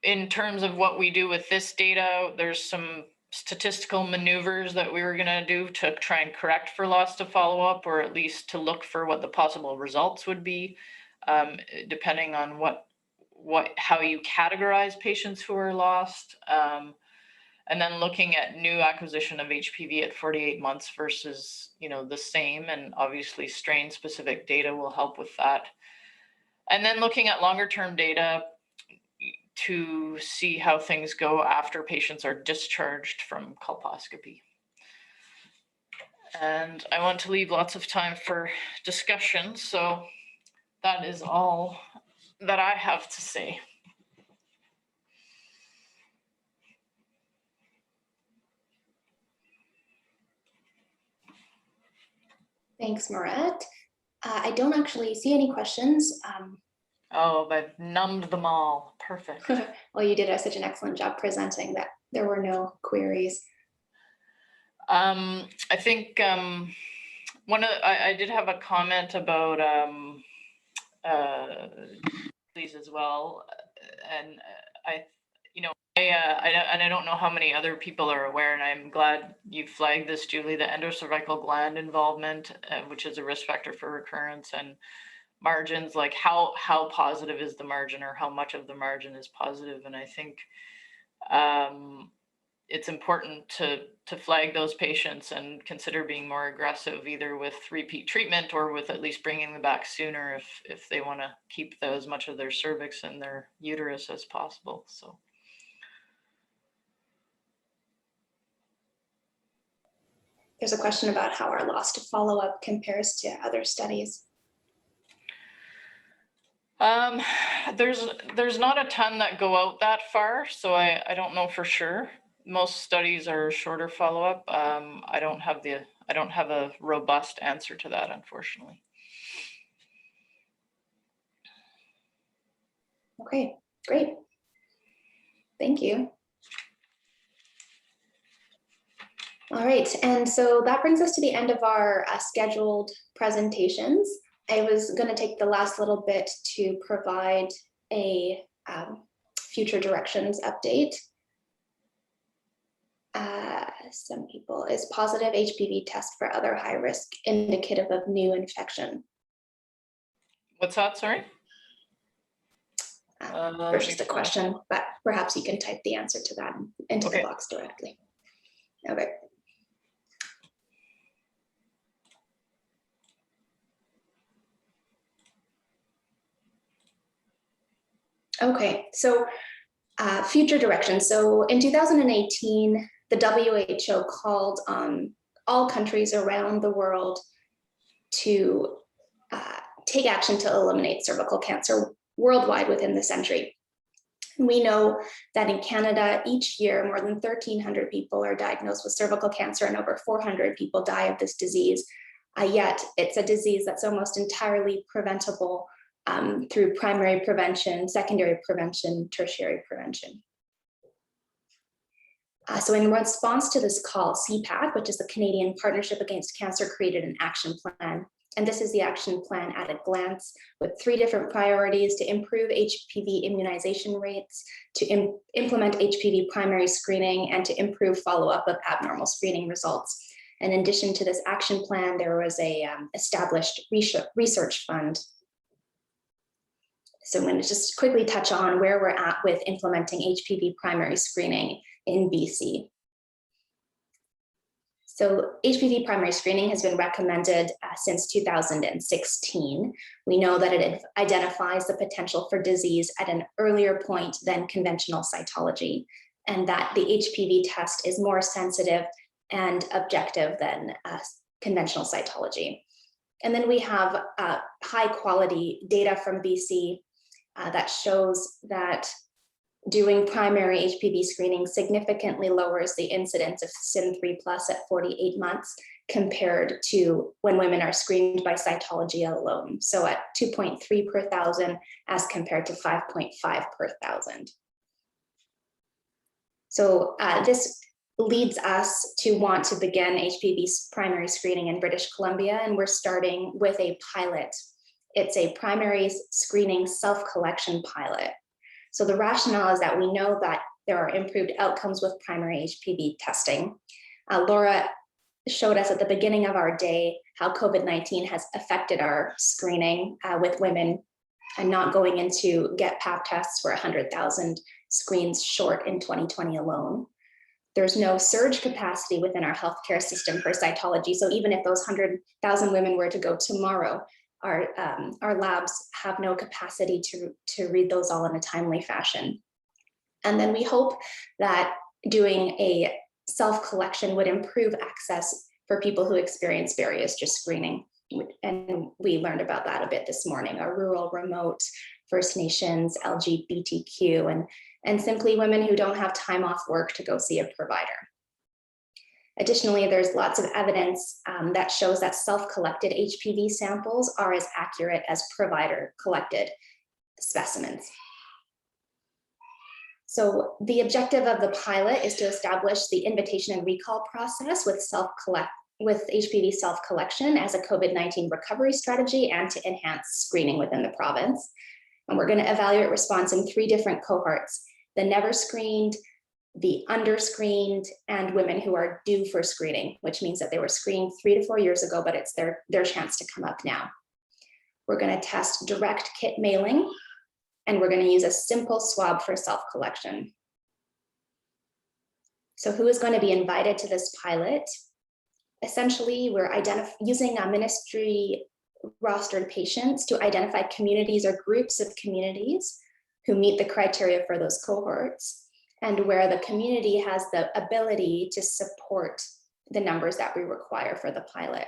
In terms of what we do with this data, there's some statistical maneuvers that we were going to do to try and correct for loss to follow-up, or at least to look for what the possible results would be. Depending on how you categorize patients who are lost, and then looking at new acquisition of HPV at 48 months versus the same, and obviously strain specific data will help with that. And then looking at longer term data to see how things go after patients are discharged from colposcopy. And I want to leave lots of time for discussion, so that is all that I have to say. Thanks, Maurette. I don't actually see any questions. Oh, I've numbed them all. Perfect. Well, you did such an excellent job presenting that there were no queries. I think I did have a comment about these as well, and I don't know how many other people are aware, and I'm glad you flagged this, Julie, the endocervical gland involvement, which is a risk factor for recurrence, and margins, like how positive is the margin, or how much of the margin is positive. And I think it's important to flag those patients and consider being more aggressive, either with repeat treatment or with at least bringing them back sooner if they want to keep as much of their cervix and their uterus as possible. So. There's a question about how our loss to follow-up compares to other studies. There's not a ton that go out that far, so I don't know for sure. Most studies are shorter follow-up. I don't have a robust answer to that, unfortunately. Okay, great. Thank you. All right, and so that brings us to the end of our scheduled presentations. I was going to take the last little bit to provide a future directions update. Some people, is positive HPV test for other high risk indicative of new infection? What's that, sorry? There's just a question, but perhaps you can type the answer to that into the box directly. Okay. Okay, so future directions. So in 2018, the WHO called on all countries around the world to take action to eliminate cervical cancer worldwide within the century. We know that in Canada, each year, more than 1,300 people are diagnosed with cervical cancer and over 400 people die of this disease. Yet it's a disease that's almost entirely preventable through primary prevention, secondary prevention, tertiary prevention. So in response to this call, CPAC, which is the Canadian Partnership Against Cancer, created an action plan. And this is the action plan at a glance, with 3 different priorities: to improve HPV immunization rates, to implement HPV primary screening, and to improve follow-up of abnormal screening results. And in addition to this action plan, there was a established research fund. So I'm going to just quickly touch on where we're at with implementing HPV primary screening in BC. So HPV primary screening has been recommended since 2016. We know that it identifies the potential for disease at an earlier point than conventional cytology, and that the HPV test is more sensitive and objective than conventional cytology. And then we have high quality data from BC that shows that doing primary HPV screening significantly lowers the incidence of SIN3+ at 48 months compared to when women are screened by cytology alone. So at 2.3 per thousand as compared to 5.5 per thousand. So this leads us to want to begin HPV primary screening in British Columbia, and we're starting with a pilot. It's a primary screening self-collection pilot. So the rationale is that we know that there are improved outcomes with primary HPV testing. Laura showed us at the beginning of our day how COVID-19 has affected our screening with women and not going into get pap tests for 100,000 screens short in 2020 alone. There's no surge capacity within our healthcare system for cytology. So even if those 100,000 women were to go tomorrow, our labs have no capacity to read those all in a timely fashion. And then we hope that doing a self-collection would improve access for people who experience barriers to screening. And we learned about that a bit this morning, our rural, remote, First Nations, LGBTQ, and simply women who don't have time off work to go see a provider. Additionally, there's lots of evidence that shows that self-collected HPV samples are as accurate as provider-collected specimens. So the objective of the pilot is to establish the invitation and recall process with HPV self-collection as a COVID-19 recovery strategy and to enhance screening within the province. And we're going to evaluate response in 3 different cohorts: the never screened, the under-screened, and women who are due for screening, which means that they were screened 3 to 4 years ago, but it's their chance to come up now. We're going to test direct kit mailing, and we're going to use a simple swab for self-collection. So who is going to be invited to this pilot? Essentially, we're using ministry rostered patients to identify communities or groups of communities who meet the criteria for those cohorts, and where the community has the ability to support the numbers that we require for the pilot.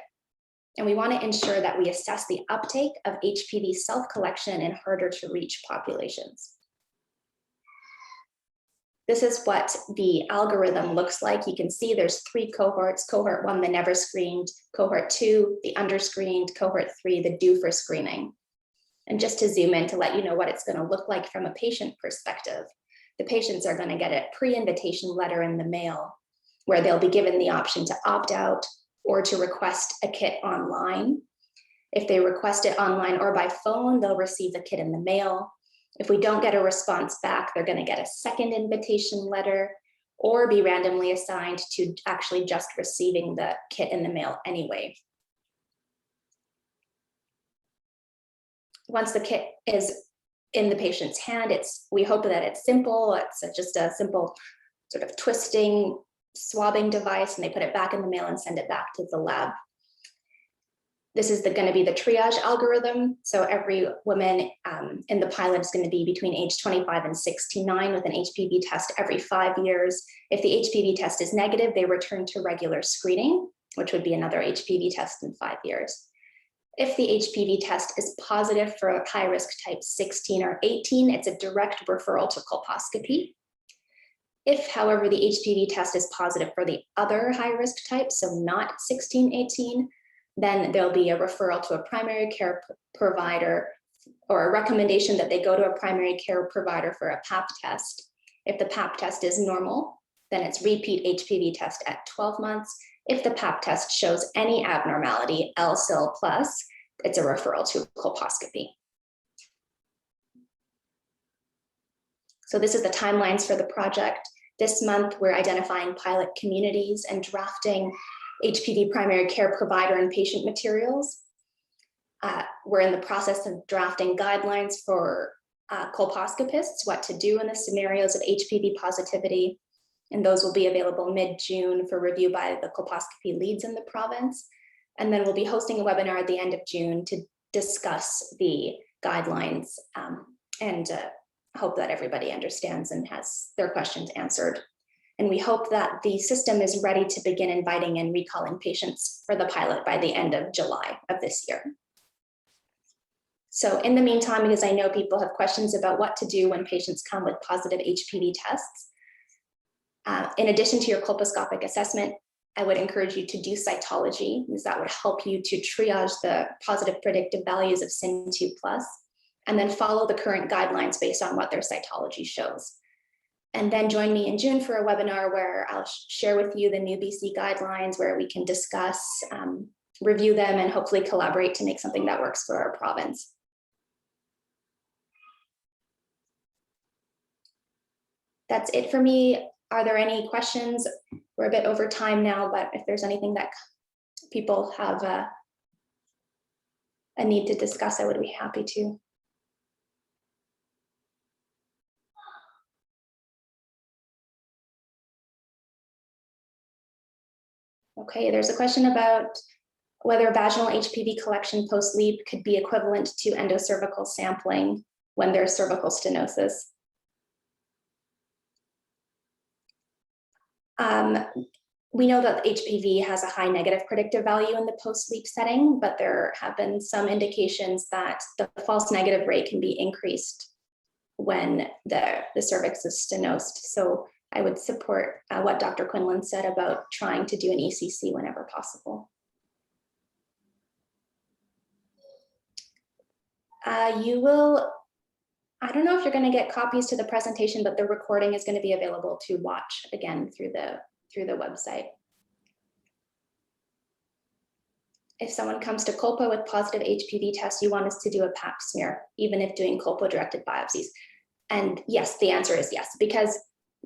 And we want to ensure that we assess the uptake of HPV self-collection in harder to reach populations. This is what the algorithm looks like. You can see there's 3 cohorts: cohort 1, the never screened; cohort 2, the under-screened; cohort 3, the due for screening. And just to zoom in to let you know what it's going to look like from a patient perspective, the patients are going to get a pre-invitation letter in the mail where they'll be given the option to opt out or to request a kit online. If they request it online or by phone, they'll receive the kit in the mail. If we don't get a response back, they're going to get a second invitation letter or be randomly assigned to actually just receiving the kit in the mail anyway. Once the kit is in the patient's hand, we hope that it's simple. It's just a simple sort of twisting, swabbing device, and they put it back in the mail and send it back to the lab. This is going to be the triage algorithm. So every woman in the pilot is going to be between age 25 and 69 with an HPV test every 5 years. If the HPV test is negative, they return to regular screening, which would be another HPV test in 5 years. If the HPV test is positive for a high risk type 16 or 18, it's a direct referral to colposcopy. If, however, the HPV test is positive for the other high risk type, so not 16, 18, then there'll be a referral to a primary care provider or a recommendation that they go to a primary care provider for a pap test. If the pap test is normal, then it's repeat HPV test at 12 months. If the pap test shows any abnormality, LSIL plus, it's a referral to colposcopy. So this is the timelines for the project. This month, we're identifying pilot communities and drafting HPV primary care provider and patient materials. We're in the process of drafting guidelines for colposcopists, what to do in the scenarios of HPV positivity. And those will be available mid-June for review by the colposcopy leads in the province. And then we'll be hosting a webinar at the end of June to discuss the guidelines and hope that everybody understands and has their questions answered. And we hope that the system is ready to begin inviting and recalling patients for the pilot by the end of July of this year. So in the meantime, because I know people have questions about what to do when patients come with positive HPV tests, in addition to your colposcopic assessment, I would encourage you to do cytology, because that would help you to triage the positive predictive values of SIN2+, and then follow the current guidelines based on what their cytology shows. And then join me in June for a webinar where I'll share with you the new BC guidelines, where we can discuss, review them, and hopefully collaborate to make something that works for our province. That's it for me. Are there any questions? We're a bit over time now, but if there's anything that people have a need to discuss, I would be happy to. Okay, there's a question about whether vaginal HPV collection post-LEEP could be equivalent to endocervical sampling when there's cervical stenosis. We know that HPV has a high negative predictive value in the post-LEEP setting, but there have been some indications that the false negative rate can be increased when the cervix is stenosed. So I would support what Dr. Quinlan said about trying to do an ECC whenever possible. You will, I don't know if you're going to get copies to the presentation, but the recording is going to be available to watch again through the website. If someone comes to Colpo with positive HPV tests, you want us to do a pap smear, even if doing Colpo-directed biopsies. And yes, the answer is yes, because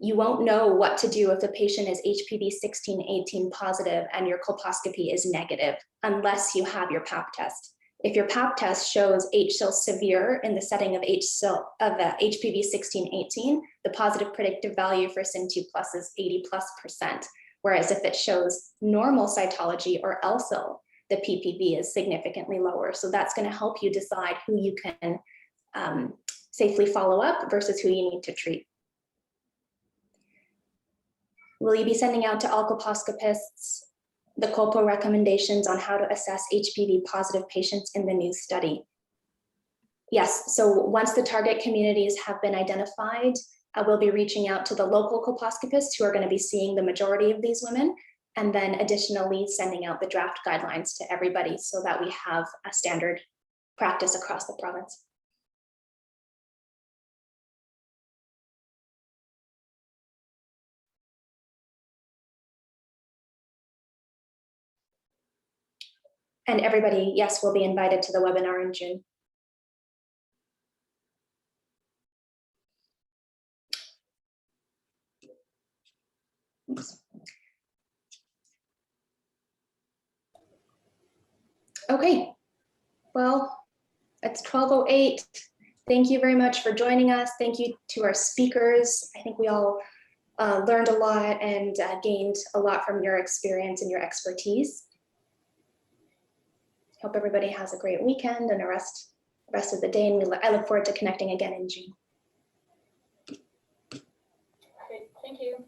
you won't know what to do if the patient is HPV 16, 18 positive and your colposcopy is negative unless you have your pap test. If your pap test shows HSIL severe in the setting of HPV 16, 18, the positive predictive value for SIN2+ is 80+%. Whereas if it shows normal cytology or LSIL, the PPV is significantly lower. So that's going to help you decide who you can safely follow up versus who you need to treat. Will you be sending out to all colposcopists the Colpo recommendations on how to assess HPV positive patients in the new study? Yes, so once the target communities have been identified, we'll be reaching out to the local colposcopists who are going to be seeing the majority of these women, and then additionally sending out the draft guidelines to everybody so that we have a standard practice across the province. And everybody, yes, will be invited to the webinar in June. Oops. Okay, well, it's 12:08. Thank you very much for joining us. Thank you to our speakers. I think we all learned a lot and gained a lot from your experience and your expertise. Hope everybody has a great weekend and the rest of the day, and I look forward to connecting again in June. Great, thank you.